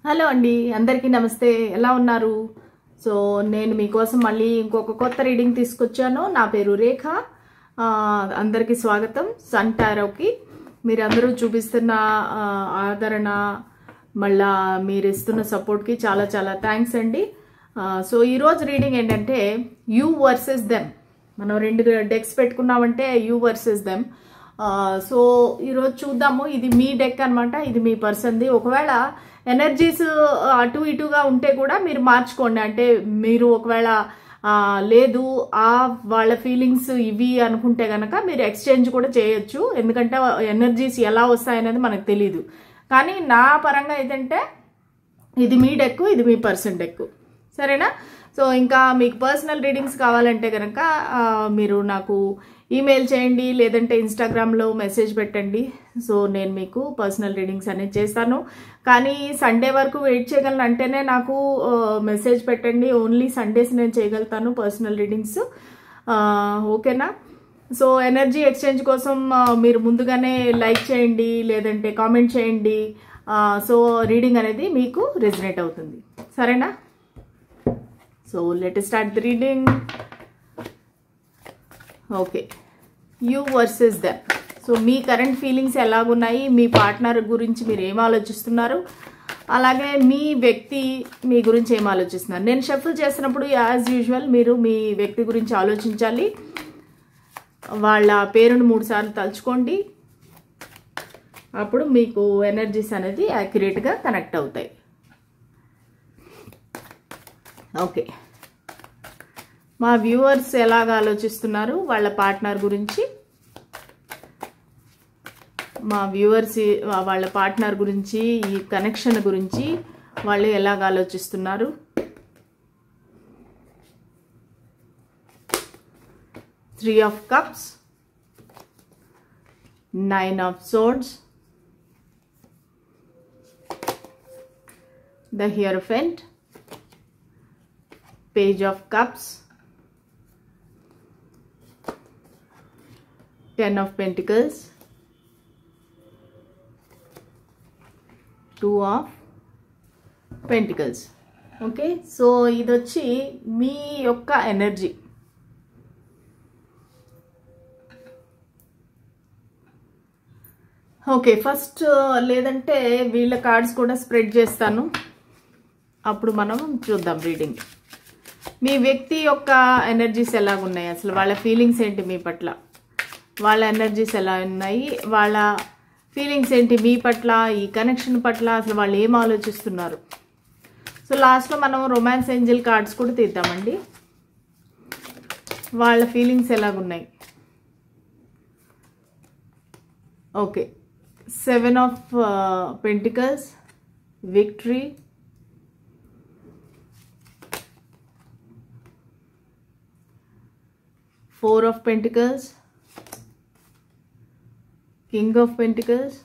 Hello అండి, అందరికీ నమస్తే. ఎలా ఉన్నారు? సో నేను మీకోసం మళ్ళీ ఇంకొక కొత్త రీడింగ్ తీసుకొచ్చాను. నా పేరు రేఖ. అందరికీ స్వాగతం. సన్ టారోకి మీరందరూ చూపిస్తున్న ఆదరణ, మళ్ళా మీరు ఇస్తున్న సపోర్ట్కి చాలా చాలా థ్యాంక్స్ అండి. సో ఈరోజు రీడింగ్ ఏంటంటే యూ వర్సెస్ దెమ్. మనం 2 డెక్స్ పెట్టుకున్నామంటే యూ వర్సెస్ దెమ్. సో ఈరోజు చూద్దాము. ఇది మీ డెక్ అనమాట, ఇది మీ పర్సన్ది. ఒకవేళ ఎనర్జీస్ అటు ఇటుగా ఉంటే కూడా మీరు మార్చుకోండి. అంటే మీరు ఒకవేళ లేదు వాళ్ళ ఫీలింగ్స్ ఇవి అనుకుంటే కనుక మీరు ఎక్స్చేంజ్ కూడా చేయొచ్చు. ఎందుకంటే ఎనర్జీస్ ఎలా వస్తాయనేది మనకు తెలీదు. కానీ నా పరంగా ఏంటంటే ఇది మీ డెక్, ఇది మీ పర్సన్ డెక్. సరేనా? సో ఇంకా మీకు పర్సనల్ రీడింగ్స్ కావాలంటే కనుక మీరు నాకు ఈమెయిల్ చేయండి, లేదంటే ఇన్స్టాగ్రామ్లో మెసేజ్ పెట్టండి. సో నేను మీకు పర్సనల్ రీడింగ్స్ అనేది చేస్తాను. కానీ సండే వరకు వెయిట్ చేయగలను అంటేనే నాకు మెసేజ్ పెట్టండి. ఓన్లీ సండేస్ నేను చేయగలుగుతాను పర్సనల్ రీడింగ్స్. ఓకేనా? సో ఎనర్జీ ఎక్స్చేంజ్ కోసం మీరు ముందుగానే లైక్ చేయండి, లేదంటే కామెంట్ చేయండి. సో రీడింగ్ అనేది మీకు రెజనేట్ అవుతుంది. సరేనా? So let start the reading. Okay, you versus them. So మీ కరెంట్ ఫీలింగ్స్ ఎలాగున్నాయి, మీ పార్ట్నర్ గురించి మీరు ఏం ఆలోచిస్తున్నారు, అలాగే మీ వ్యక్తి మీ గురించి ఏం ఆలోచిస్తున్నారు. నేను షఫుల్ చేసినప్పుడు యాజ్ యూజువల్ మీరు మీ వ్యక్తి గురించి ఆలోచించాలి. వాళ్ళ పేరును 3 సార్లు తలుచుకోండి. అప్పుడు మీకు ఎనర్జీస్ అనేది యాక్యురేట్గా కనెక్ట్ అవుతాయి. ఓకే, మా వ్యూవర్స్ ఎలాగ ఆలోచిస్తున్నారు వాళ్ళ పార్ట్నర్ గురించి, మా వ్యూవర్స్ వాళ్ళ పార్ట్నర్ గురించి, ఈ కనెక్షన్ గురించి వాళ్ళు ఎలాగ ఆలోచిస్తున్నారు. Three of Cups, 9 of Swords, the Hierophant, Page of Cups, 10 of Pentacles, 2 of Pentacles. Okay, so ఇది వచ్చి మీ యొక్క ఎనర్జీ. ఓకే, ఫస్ట్ లేదంటే వీళ్ళ కార్డ్స్ కూడా స్ప్రెడ్ చేస్తాను, అప్పుడు మనం చూద్దాం రీడింగ్. మీ వ్యక్తి యొక్క ఎనర్జీస్ ఎలాగున్నాయి, అసలు వాళ్ళ ఫీలింగ్స్ ఏంటి మీ పట్ల, వాళ్ళ ఎనర్జీస్ ఎలా ఉన్నాయి, వాళ్ళ ఫీలింగ్స్ ఏంటి మీ పట్ల, ఈ కనెక్షన్ పట్ల అసలు వాళ్ళు ఏం ఆలోచిస్తున్నారు. సో లాస్ట్లో మనం రొమాన్స్ ఏంజల్ కార్డ్స్ కూడా తీద్దామండి. వాళ్ళ ఫీలింగ్స్ ఎలాగున్నాయి. Okay, 7 of Pentacles, Victory, 4 of Pentacles, King of Pentacles,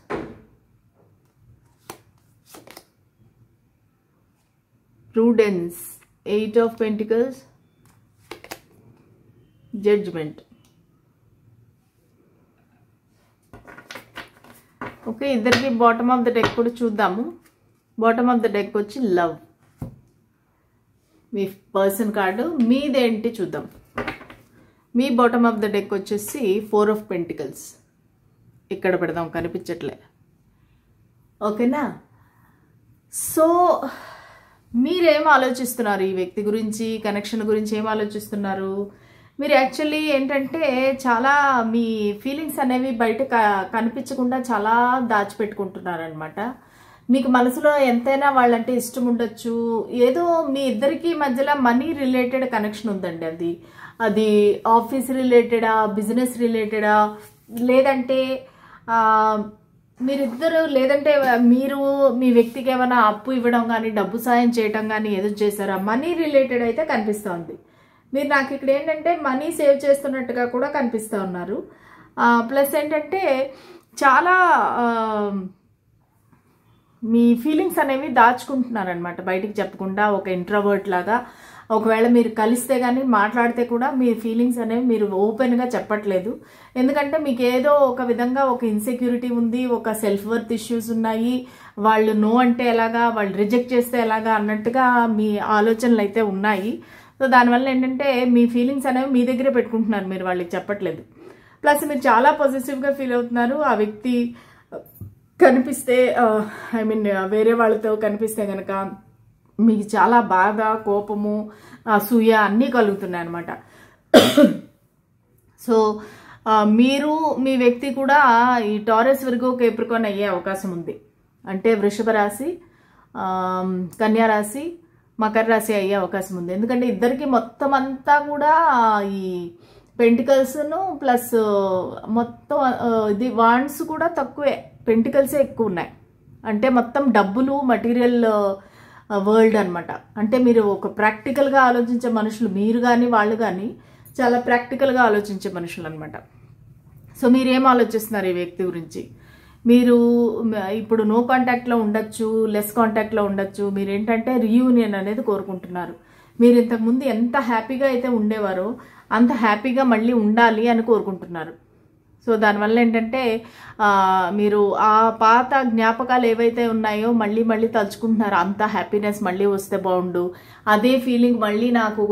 Prudence, 8 of Pentacles, Judgment. Okay, ఇద్దరికి బాటమ్ ఆఫ్ ద డెక్ కూడా చూద్దాము. బాటమ్ ఆఫ్ ద డెక్ వచ్చి లవ్. మీ పర్సన్ కార్డు మీదేంటి చూద్దాం. మీ బాటమ్ ఆఫ్ ద డెక్ వచ్చేసి 4 of Pentacles. ఇక్కడ పెడదాం, కనిపించట్లే. ఓకేనా? So మీరేం ఆలోచిస్తున్నారు ఈ వ్యక్తి గురించి, కనెక్షన్ గురించి ఏం ఆలోచిస్తున్నారు? మీరు యాక్చువల్లీ ఏంటంటే చాలా మీ ఫీలింగ్స్ అనేవి బయట కనిపించకుండా చాలా దాచిపెట్టుకుంటున్నారనమాట. మీకు మనసులో ఎంతైనా వాళ్ళంటే ఇష్టం ఉండొచ్చు. ఏదో మీ ఇద్దరికి మధ్యలో మనీ రిలేటెడ్ కనెక్షన్ ఉందండి. అది ఆఫీస్ రిలేటెడా, బిజినెస్ రిలేటెడా, లేదంటే మీరిద్దరు, లేదంటే మీరు మీ వ్యక్తికి ఏమైనా అప్పు ఇవ్వడం కానీ, డబ్బు సాయం చేయడం కానీ ఏదో చేశారా, మనీ రిలేటెడ్ అయితే కనిపిస్తుంది. మీరు నాకు ఇక్కడ ఏంటంటే మనీ సేవ్ చేస్తున్నట్టుగా కూడా కనిపిస్తూ ఉన్నారు. ప్లస్ ఏంటంటే చాలా మీ ఫీలింగ్స్ అనేవి దాచుకుంటున్నారనమాట, బయటికి చెప్పకుండా. ఒక ఇంట్రోవర్ట్ లాగా, ఒకవేళ మీరు కలిస్తే కానీ మాట్లాడితే కూడా మీ ఫీలింగ్స్ అనేవి మీరు ఓపెన్గా చెప్పట్లేదు. ఎందుకంటే మీకు ఏదో ఒక విధంగా ఒక ఇన్సెక్యూరిటీ ఉంది, ఒక సెల్ఫ్ వర్త్ ఇష్యూస్ ఉన్నాయి, వాళ్ళు నో అంటే ఎలాగా, వాళ్ళు రిజెక్ట్ చేస్తే ఎలాగా అన్నట్టుగా మీ ఆలోచనలు అయితే ఉన్నాయి. సో దానివల్ల ఏంటంటే మీ ఫీలింగ్స్ అనేవి మీ దగ్గరే పెట్టుకుంటున్నారు, మీరు వాళ్ళకి చెప్పట్లేదు. ప్లస్ మీరు చాలా పాజిటివ్గా ఫీల్ అవుతున్నారు. ఆ వ్యక్తి కనిపిస్తే ఐ మీన్ వేరే వాళ్ళతో కనిపిస్తే కనుక మీకు చాలా బాధ, కోపము, అసూయ అన్నీ కలుగుతున్నాయి అన్నమాట. సో మీరు మీ వ్యక్తి కూడా ఈ టారస్ విర్గో కేప్రికాన్ అయ్యే అవకాశం ఉంది. అంటే వృషభ రాశి, కన్యా రాశి, మకర రాశి అయ్యే అవకాశం ఉంది. ఎందుకంటే ఇద్దరికి మొత్తం అంతా కూడా ఈ పెంటికల్స్ను ప్లస్ మొత్తం ఇది వాండ్స్ కూడా తక్కువే, పెంటికల్సే ఎక్కువ ఉన్నాయి. అంటే మొత్తం డబ్బులు, మటీరియల్ వరల్డ్ అనమాట. అంటే మీరు ఒక ప్రాక్టికల్గా ఆలోచించే మనుషులు, మీరు కానీ వాళ్ళు కానీ చాలా ప్రాక్టికల్గా ఆలోచించే మనుషులు అనమాట. సో మీరేం ఆలోచిస్తున్నారు ఈ వ్యక్తి గురించి? మీరు ఇప్పుడు నో కాంటాక్ట్లో ఉండొచ్చు, లెస్ కాంటాక్ట్లో ఉండొచ్చు. మీరేంటంటే రీయూనియన్ అనేది కోరుకుంటున్నారు. మీరు ఇంతకుముందు ఎంత హ్యాపీగా అయితే ఉండేవారో అంత హ్యాపీగా మళ్ళీ ఉండాలి అని కోరుకుంటున్నారు. సో దానివల్ల ఏంటంటే మీరు ఆ పాత జ్ఞాపకాలు ఏవైతే ఉన్నాయో మళ్ళీ మళ్ళీ తలుచుకుంటున్నారు. అంత హ్యాపీనెస్ మళ్ళీ వస్తే బాగుండు, అదే ఫీలింగ్ మళ్ళీ నాకు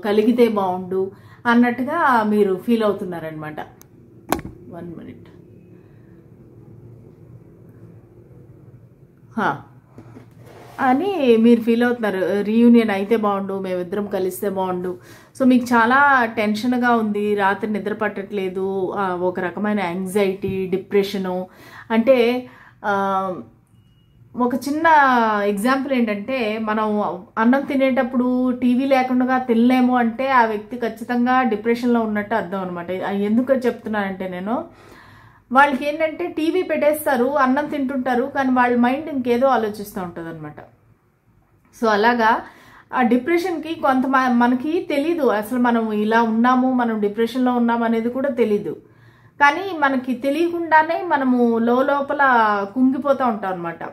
కలిగితే బాగుండు అన్నట్టుగా మీరు ఫీల్ అవుతున్నారనమాట. 1 minute. అని మీరు ఫీల్ అవుతున్నారు. రీయూనియన్ అయితే బాగుండు, మేమిద్దరం కలిస్తే బాగుండు. సో మీకు చాలా టెన్షన్గా ఉంది, రాత్రి నిద్ర పట్టట్లేదు, ఒక రకమైన యాంగ్జైటీ, డిప్రెషను. అంటే ఒక చిన్న ఎగ్జాంపుల్ ఏంటంటే, మనం అన్నం తినేటప్పుడు టీవీ లేకుండా తినలేము అంటే ఆ వ్యక్తి ఖచ్చితంగా డిప్రెషన్లో ఉన్నట్టు అర్థం అనమాట. ఎందుకు చెప్తున్నానంటే నేను, వాళ్ళకి ఏంటంటే టీవీ పెట్టేస్తారు, అన్నం తింటుంటారు, కానీ వాళ్ళ మైండ్ ఇంకేదో ఆలోచిస్తూ ఉంటుంది అనమాట. సో అలాగా ఆ డిప్రెషన్కి మనకి తెలీదు అసలు మనం ఇలా ఉన్నాము, మనం డిప్రెషన్లో ఉన్నాము అనేది కూడా తెలీదు. కానీ మనకి తెలియకుండానే మనము లోపల కుంగిపోతూ ఉంటాం అనమాట.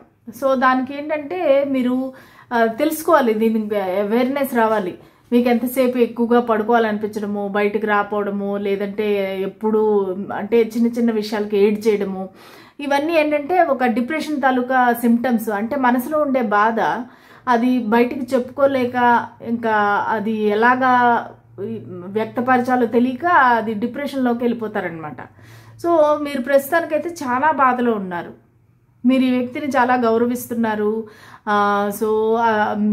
సో దానికి ఏంటంటే మీరు తెలుసుకోవాలి, దీనికి అవేర్నెస్ రావాలి. మీకు ఎంతసేపు ఎక్కువగా పడుకోవాలనిపించడము, బయటకు రాపోవడము, లేదంటే ఎప్పుడు అంటే చిన్న చిన్న విషయాలకి ఏడ్ చేయడము, ఇవన్నీ ఏంటంటే ఒక డిప్రెషన్ తాలూకా సిమ్టమ్స్. అంటే మనసులో ఉండే బాధ అది బయటికి చెప్పుకోలేక ఇంకా అది ఎలాగా వ్యక్తపరచాలో తెలియక అది డిప్రెషన్లోకి వెళ్ళిపోతారనమాట. సో మీరు ప్రస్తుతానికైతే చాలా బాధలో ఉన్నారు. మీరు ఈ వ్యక్తిని చాలా గౌరవిస్తున్నారు. సో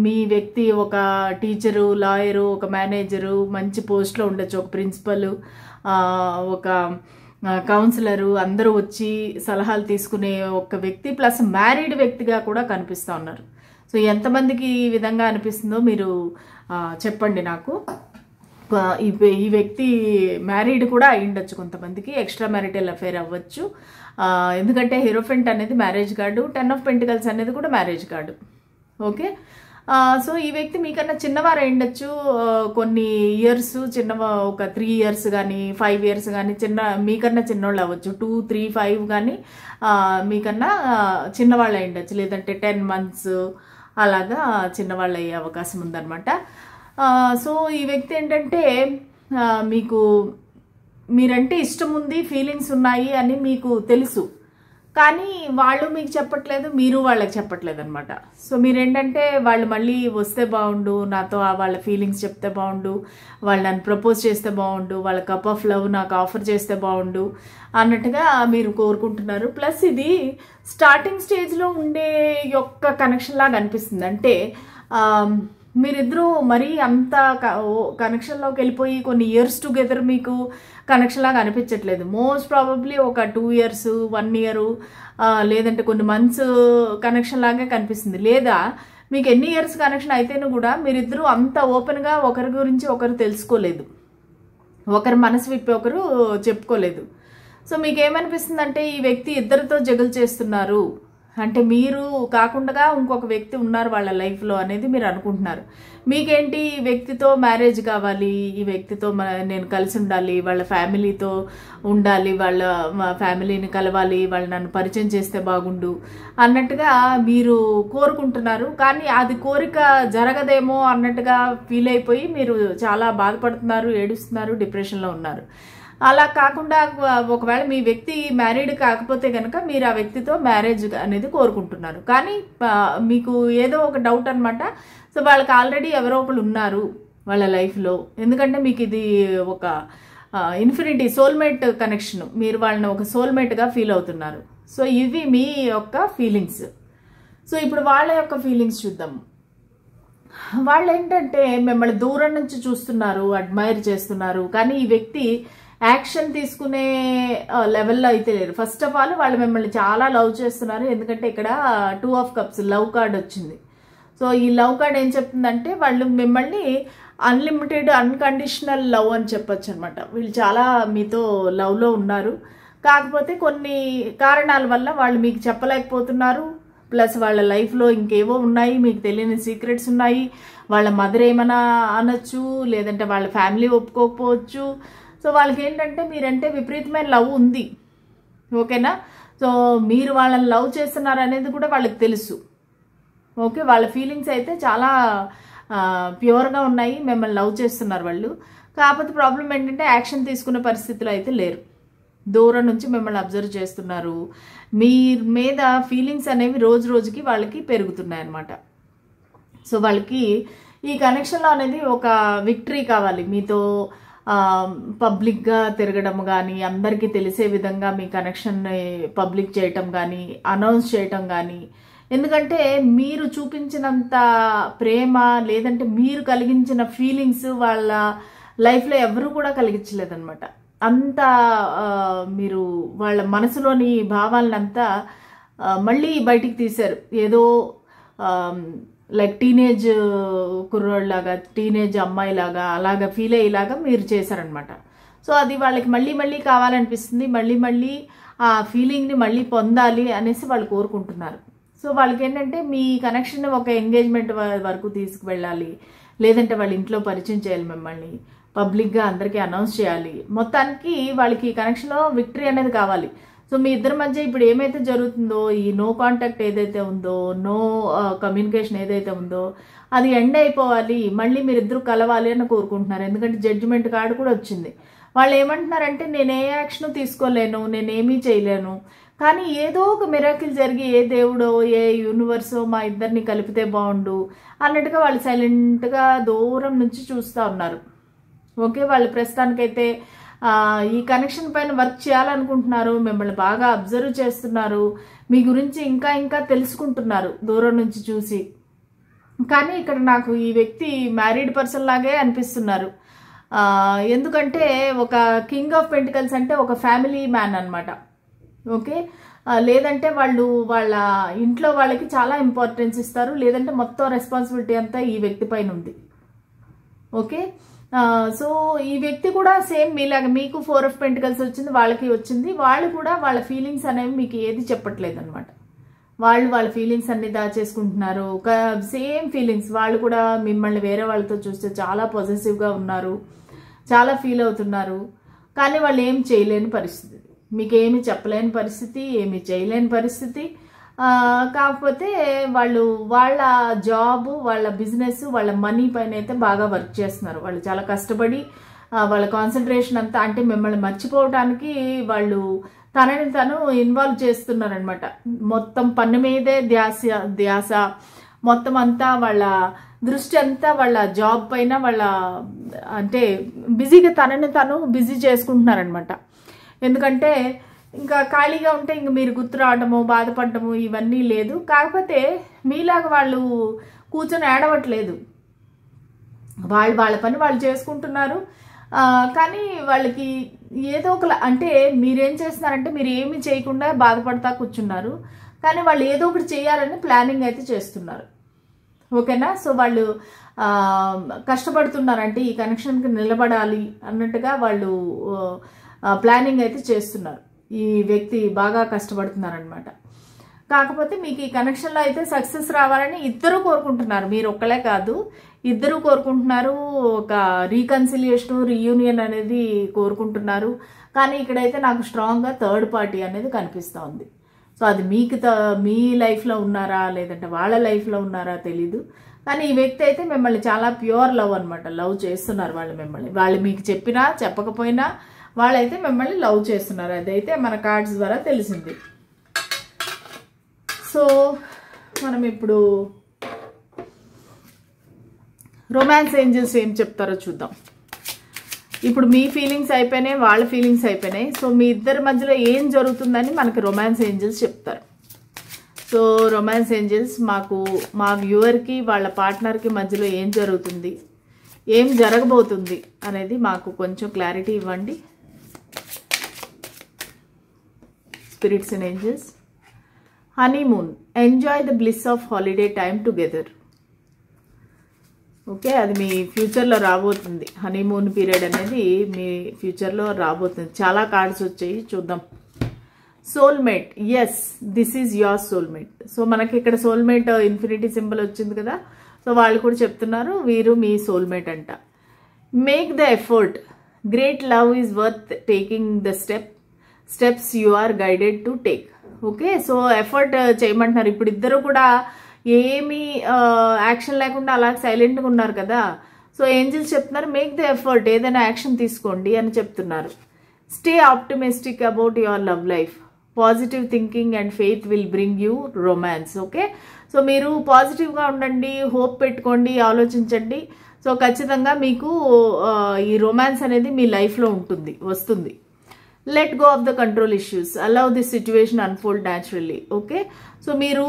మీ వ్యక్తి ఒక టీచరు, లాయరు, ఒక మేనేజరు, మంచి పోస్ట్లో ఉండొచ్చు, ఒక ప్రిన్సిపల్, ఒక కౌన్సిలరు, అందరూ వచ్చి సలహాలు తీసుకునే ఒక వ్యక్తి, ప్లస్ మ్యారీడ్ వ్యక్తిగా కూడా కనిపిస్తూ ఉన్నారు. సో ఎంతమందికి ఈ విధంగా అనిపిస్తుందో మీరు చెప్పండి నాకు. ఈ వ్యక్తి మ్యారీడ్ కూడా అయి ఉండొచ్చు, కొంతమందికి ఎక్స్ట్రా మ్యారిటల్ అఫేర్ అవ్వచ్చు. ఎందుకంటే హీరోఫెంట్ అనేది మ్యారేజ్ కార్డు, 10 of Pentacles అనేది కూడా మ్యారేజ్ కార్డు. ఓకే, సో ఈ వ్యక్తి మీకన్నా చిన్నవారు అయి ఉండొచ్చు, కొన్ని ఇయర్స్ ఒక 3 years కానీ 5 years కానీ మీకన్నా చిన్నవాళ్ళు అవ్వచ్చు. 2, 3, 5 కానీ మీకన్నా చిన్నవాళ్ళు అయి ఉండొచ్చు, లేదంటే 10 months అలాగా చిన్నవాళ్ళు అయ్యే అవకాశం ఉందన్నమాట. సో ఈ వ్యక్తి ఏంటంటే మీరంటే ఇష్టం ఉంది, ఫీలింగ్స్ ఉన్నాయి అని మీకు తెలుసు, కానీ వాళ్ళు మీకు చెప్పట్లేదు, మీరు వాళ్ళకి చెప్పట్లేదు అనమాట. సో మీరేంటంటే వాళ్ళు మళ్ళీ వస్తే బాగుండు, నాతో వాళ్ళ ఫీలింగ్స్ చెప్తే బాగుండు, వాళ్ళు నన్ను ప్రపోజ్ చేస్తే బాగుండు, వాళ్ళ కప్ ఆఫ్ లవ్ నాకు ఆఫర్ చేస్తే బాగుండు అన్నట్టుగా మీరు కోరుకుంటున్నారు. ప్లస్ ఇది స్టార్టింగ్ స్టేజ్లో ఉండే యొక్క కనెక్షన్ లాగా అనిపిస్తుంది. అంటే మీరిద్దరూ మరీ అంత కనెక్షన్లోకి వెళ్ళిపోయి కొన్ని ఇయర్స్ టుగెదర్ మీకు కనెక్షన్ లాగా అనిపించట్లేదు. మోస్ట్ ప్రాబబ్లీ ఒక 2 years, 1 year, లేదంటే కొన్ని మంత్స్ కనెక్షన్ లాగా కనిపిస్తుంది. లేదా మీకు ఎన్ని ఇయర్స్ కనెక్షన్ అయితేనూ కూడా మీరిద్దరూ అంత ఓపెన్గా ఒకరి గురించి ఒకరు తెలుసుకోలేదు, ఒకరి మనసు విప్పి ఒకరు చెప్పుకోలేదు. సో మీకు ఏమనిపిస్తుంది అంటే ఈ వ్యక్తి ఇద్దరితో జగులు చేస్తున్నారు, అంటే మీరు కాకుండా ఇంకొక వ్యక్తి ఉన్నారు వాళ్ళ లైఫ్లో అనేది మీరు అనుకుంటున్నారు. మీకేంటి ఈ వ్యక్తితో మ్యారేజ్ కావాలి, ఈ వ్యక్తితో నేను కలిసి ఉండాలి, వాళ్ళ ఫ్యామిలీతో ఉండాలి, వాళ్ళ ఫ్యామిలీని కలవాలి, వాళ్ళు నన్ను పరిచయం చేస్తే బాగుండు అన్నట్టుగా మీరు కోరుకుంటున్నారు. కానీ అది కోరిక జరగదేమో అన్నట్టుగా ఫీల్ అయిపోయి మీరు చాలా బాధపడుతున్నారు, ఏడుస్తున్నారు, డిప్రెషన్లో ఉన్నారు. అలా కాకుండా ఒకవేళ మీ వ్యక్తి మ్యారీడ్ కాకపోతే కనుక మీరు ఆ వ్యక్తితో మ్యారేజ్ అనేది కోరుకుంటున్నారు. కానీ మీకు ఏదో ఒక డౌట్ అనమాట. సో వాళ్ళకి ఆల్రెడీ ఎవరో ఒకళ్ళు ఉన్నారు వాళ్ళ లైఫ్లో. ఎందుకంటే మీకు ఇది ఒక ఇన్ఫినిటీ సోల్మేట్ కనెక్షన్, మీరు వాళ్ళని ఒక సోల్మేట్గా ఫీల్ అవుతున్నారు. సో ఇవి మీ యొక్క ఫీలింగ్స్. సో ఇప్పుడు వాళ్ళ యొక్క ఫీలింగ్స్ చూద్దాం. వాళ్ళు ఏంటంటే మిమ్మల్ని దూరం నుంచి చూస్తున్నారు, అడ్మైర్ చేస్తున్నారు, కానీ ఈ వ్యక్తి యాక్షన్ తీసుకునే లెవెల్లో అయితే లేరు. ఫస్ట్ ఆఫ్ ఆల్ వాళ్ళు మిమ్మల్ని చాలా లవ్ చేస్తున్నారు. ఎందుకంటే ఇక్కడ 2 ఆఫ్ కప్స్ లవ్ కార్డ్ వచ్చింది. సో ఈ లవ్ కార్డ్ ఏం చెప్తుందంటే వాళ్ళు మిమ్మల్ని అన్లిమిటెడ్ అన్కండిషనల్ లవ్ అని చెప్పొచ్చు అనమాట. వీళ్ళు చాలా మీతో లవ్లో ఉన్నారు. కాకపోతే కొన్ని కారణాల వల్ల వాళ్ళు మీకు చెప్పలేకపోతున్నారు. ప్లస్ వాళ్ళ లైఫ్లో ఇంకేవో ఉన్నాయి, మీకు తెలియని సీక్రెట్స్ ఉన్నాయి. వాళ్ళ మదర్ ఏమైనా అనొచ్చు, లేదంటే వాళ్ళ ఫ్యామిలీ ఒప్పుకోకపోవచ్చు. సో వాళ్ళకి ఏంటంటే మీరంటే విపరీతమైన లవ్ ఉంది. ఓకేనా? సో మీరు వాళ్ళని లవ్ చేస్తున్నారు అనేది కూడా వాళ్ళకి తెలుసు. ఓకే, వాళ్ళ ఫీలింగ్స్ అయితే చాలా ప్యూర్గా ఉన్నాయి, మిమ్మల్ని లవ్ చేస్తున్నారు వాళ్ళు. కాకపోతే ప్రాబ్లం ఏంటంటే యాక్షన్ తీసుకునే పరిస్థితిలో అయితే లేరు. దూరం నుంచి మిమ్మల్ని అబ్జర్వ్ చేస్తున్నారు. మీ మీద ఫీలింగ్స్ అనేవి రోజు రోజుకి వాళ్ళకి పెరుగుతున్నాయి అన్నమాట. సో వాళ్ళకి ఈ కనెక్షన్లో అనేది ఒక విక్టరీ కావాలి. మీతో పబ్లిక్గా తిరగడం కానీ, అందరికీ తెలిసే విధంగా మీ కనెక్షన్ని పబ్లిక్ చేయటం కానీ, అనౌన్స్ చేయటం కానీ. ఎందుకంటే మీరు చూపించినంత ప్రేమ లేదంటే మీరు కలిగించిన ఫీలింగ్స్ వాళ్ళ లైఫ్లో ఎవరు కూడా కలిగించలేదన్నమాట. అంత మీరు వాళ్ళ మనసులోని భావాలనంతా మళ్ళీ బయటికి తీశారు. ఏదో లైక్ టీనేజ్ కుర్రోళ్ళలాగా, టీనేజ్ అమ్మాయిలాగా అలాగా ఫీల్ అయ్యేలాగా మీరు చేశారనమాట. సో అది వాళ్ళకి మళ్ళీ మళ్ళీ కావాలనిపిస్తుంది, మళ్ళీ మళ్ళీ ఆ ఫీలింగ్ని మళ్ళీ పొందాలి అనేసి వాళ్ళు కోరుకుంటున్నారు. సో వాళ్ళకి ఏంటంటే మీ కనెక్షన్ ఒక ఎంగేజ్మెంట్ వరకు తీసుకువెళ్ళాలి, లేదంటే వాళ్ళ ఇంట్లో పరిచయం చేయాలి, మిమ్మల్ని పబ్లిక్గా అందరికీ అనౌన్స్ చేయాలి. మొత్తానికి వాళ్ళకి కనెక్షన్లో విక్టరీ అనేది కావాలి. సో మీ ఇద్దరి మధ్య ఇప్పుడు ఏమైతే జరుగుతుందో, ఈ నో కాంటాక్ట్ ఏదైతే ఉందో, నో కమ్యూనికేషన్ ఏదైతే ఉందో అది ఎండ్ అయిపోవాలి, మళ్ళీ మీరిద్దరు కలవాలి అని కోరుకుంటున్నారు. ఎందుకంటే జడ్జిమెంట్ కార్డు కూడా వచ్చింది. వాళ్ళు ఏమంటున్నారంటే నేను ఏ యాక్షన్ తీసుకోలేను, నేనేమీ చేయలేను, కానీ ఏదో ఒక మిరాకిల్ జరిగి ఏ దేవుడో ఏ యూనివర్సో మా ఇద్దరిని కలిపితే బాగుండు అన్నట్టుగా వాళ్ళు సైలెంట్గా దూరం నుంచి చూస్తూ ఉన్నారు. ఓకే, వాళ్ళు ప్రస్తుతానికైతే ఈ కనెక్షన్ పైన వర్క్ చేయాలనుకుంటున్నారు, మిమ్మల్ని బాగా అబ్జర్వ్ చేస్తున్నారు, మీ గురించి ఇంకా ఇంకా తెలుసుకుంటున్నారు దూరం నుంచి చూసి. కానీ ఇక్కడ నాకు ఈ వ్యక్తి మ్యారీడ్ పర్సన్ లాగే అనిపిస్తున్నారు. ఎందుకంటే ఒక కింగ్ ఆఫ్ పెంటికల్స్ అంటే ఒక ఫ్యామిలీ మ్యాన్ అనమాట. ఓకే, లేదంటే వాళ్ళు వాళ్ళ ఇంట్లో వాళ్ళకి చాలా ఇంపార్టెన్స్ ఇస్తారు, లేదంటే మొత్తం రెస్పాన్సిబిలిటీ అంతా ఈ వ్యక్తి పైన ఉంది. ఓకే, సో ఈ వ్యక్తి కూడా సేమ్ మీలాగా, మీకు 4 ఆఫ్ పెంటికల్స్ వచ్చింది, వాళ్ళకి వచ్చింది. వాళ్ళు కూడా వాళ్ళ ఫీలింగ్స్ అనేవి మీకు ఏది చెప్పట్లేదు అనమాట. వాళ్ళ ఫీలింగ్స్ అన్ని దాచేసుకుంటున్నారు. ఒక సేమ్ ఫీలింగ్స్ వాళ్ళు కూడా మిమ్మల్ని వేరే వాళ్ళతో చూస్తే చాలా పొజెసివ్గా ఉన్నారు, చాలా ఫీల్ అవుతున్నారు. కానీ వాళ్ళు ఏం చేయలేని పరిస్థితి, మీకు ఏమి చెప్పలేని పరిస్థితి, ఏమి చేయలేని పరిస్థితి. కాకపోతే వాళ్ళు వాళ్ళ జాబ్, వాళ్ళ బిజినెస్, వాళ్ళ మనీ పైన అయితే బాగా వర్క్ చేస్తున్నారు. వాళ్ళు చాలా కష్టపడి వాళ్ళ కాన్సన్ట్రేషన్ అంతా అంటే మిమ్మల్ని మర్చిపోవడానికి వాళ్ళు తనని తను ఇన్వాల్వ్ చేస్తున్నారనమాట. మొత్తం పని మీదే ధ్యాస మొత్తం అంతా, వాళ్ళ దృష్టి అంతా వాళ్ళ జాబ్ పైన, వాళ్ళ అంటే బిజీగా తనని తను బిజీ చేసుకుంటున్నారనమాట. ఎందుకంటే ఇంకా ఖాళీగా ఉంటే ఇంక మీరు గుర్తు రావడము, బాధపడటము ఇవన్నీ లేదు. కాకపోతే మీలాగా వాళ్ళు కూర్చొని ఏడవట్లేదు, వాళ్ళ పని వాళ్ళు చేసుకుంటున్నారు. కానీ వాళ్ళకి ఏదో ఒక అంటే మీరేం చేస్తున్నారంటే మీరు ఏమి చేయకుండా బాధపడతా కూర్చున్నారు, కానీ వాళ్ళు ఏదో ఒకటి చేయాలని ప్లానింగ్ అయితే చేస్తున్నారు. ఓకేనా? సో వాళ్ళు కష్టపడుతున్నారంటే ఈ కనెక్షన్కి నిలబడాలి అన్నట్టుగా వాళ్ళు ప్లానింగ్ అయితే చేస్తున్నారు. ఈ వ్యక్తి బాగా కష్టపడుతున్నారనమాట. కాకపోతే మీకు ఈ కనెక్షన్లో అయితే సక్సెస్ రావాలని ఇద్దరు కోరుకుంటున్నారు, మీరు ఒక్కలే కాదు, ఇద్దరు కోరుకుంటున్నారు. ఒక రీకన్సిలియేషన్, రీయూనియన్ అనేది కోరుకుంటున్నారు. కానీ ఇక్కడైతే నాకు స్ట్రాంగ్గా థర్డ్ పార్టీ అనేది కనిపిస్తూ ఉంది. సో అది మీకు మీ లైఫ్లో ఉన్నారా లేదంటే వాళ్ళ లైఫ్లో ఉన్నారా తెలీదు. కానీ ఈ వ్యక్తి అయితే మిమ్మల్ని చాలా ప్యూర్ లవ్ అనమాట, లవ్ చేస్తున్నారు వాళ్ళు మిమ్మల్ని. వాళ్ళు మీకు చెప్పినా చెప్పకపోయినా వాళ్ళైతే మిమ్మల్ని లవ్ చేస్తున్నారు. అదైతే మన కార్డ్స్ ద్వారా తెలిసింది. సో మనం ఇప్పుడు రొమాన్స్ ఏంజల్స్ ఏం చెప్తారో చూద్దాం. ఇప్పుడు మీ ఫీలింగ్స్ అయిపోయినాయి, వాళ్ళ ఫీలింగ్స్ అయిపోయినాయి. సో మీ ఇద్దరి మధ్యలో ఏం జరుగుతుందని మనకి రొమాన్స్ ఏంజల్స్ చెప్తారు. సో రొమాన్స్ ఏంజల్స్ మా వ్యూవర్కి వాళ్ళ పార్ట్నర్కి మధ్యలో ఏం జరుగుతుంది, ఏం జరగబోతుంది అనేది మాకు కొంచెం క్లారిటీ ఇవ్వండి. Spirits and angels. Honeymoon, enjoy the bliss of holiday time together. Okay, అది మీ ఫ్యూచర్లో రాబోతుంది. హనీమూన్ పీరియడ్ అనేది మీ ఫ్యూచర్లో రాబోతుంది. చాలా కార్డ్స్ వచ్చాయి, చూద్దాం. Soulmate, yes this is your soulmate. So మనకి ఇక్కడ సోల్మేట్ ఇన్ఫినిటీ సింబల్ వచ్చింది కదా, సో వాళ్ళు కూడా చెప్తున్నారు వీరు మీ సోల్మేట్ అంట. Make the effort, great love is worth taking the steps you are guided to take. Okay, so effort చేయమంటున్నారు. ఇప్పుడు ఇద్దరు కూడా ఏమీ యాక్షన్ లేకుండా అలా సైలెంట్గా ఉన్నారు కదా. సో ఏంజల్స్ చెప్తున్నారు మేక్ ద ఎఫర్ట్, ఏదైనా యాక్షన్ తీసుకోండి అని చెప్తున్నారు. Stay optimistic about your love life, positive thinking and faith will bring you romance. Okay, so మీరు పాజిటివ్గా ఉండండి, హోప్ పెట్టుకోండి, ఆలోచించండి. సో ఖచ్చితంగా మీకు ఈ రొమాన్స్ అనేది మీ లైఫ్లో వస్తుంది. Let go of the control issues, allow this situation unfold naturally. Okay, so మీరు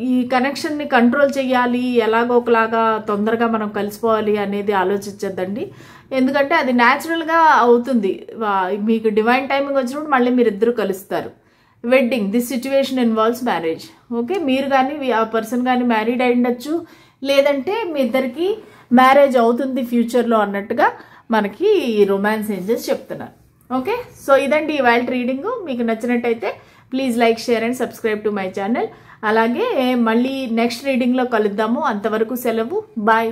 ఈ కనెక్షన్ని కంట్రోల్ చేయాలి, ఎలాగో ఒకలాగా తొందరగా మనం కలిసిపోవాలి అనేది ఆలోచించద్దండి. ఎందుకంటే అది న్యాచురల్గా అవుతుంది. మీకు డివైన్ టైమింగ్ వచ్చినప్పుడు మళ్ళీ మీరు ఇద్దరు కలుస్తారు. Wedding, this situation involves marriage. Okay, మీరు కానీ ఆ పర్సన్ కానీ మ్యారీడ్ అయి ఉండొచ్చు, లేదంటే మీ ఇద్దరికి మ్యారేజ్ అవుతుంది ఫ్యూచర్లో అన్నట్టుగా మనకి ఈ రొమాన్స్ ఏంజల్స్ చెప్తున్నారు. ఓకే, సో ఇదండి ఇవాళ రీడింగ్. మీకు నచ్చినట్టయితే please like, share and subscribe to my channel. అలాగే మళ్ళీ నెక్స్ట్ రీడింగ్లో కలుద్దాము. అంతవరకు సెలవు, బాయ్.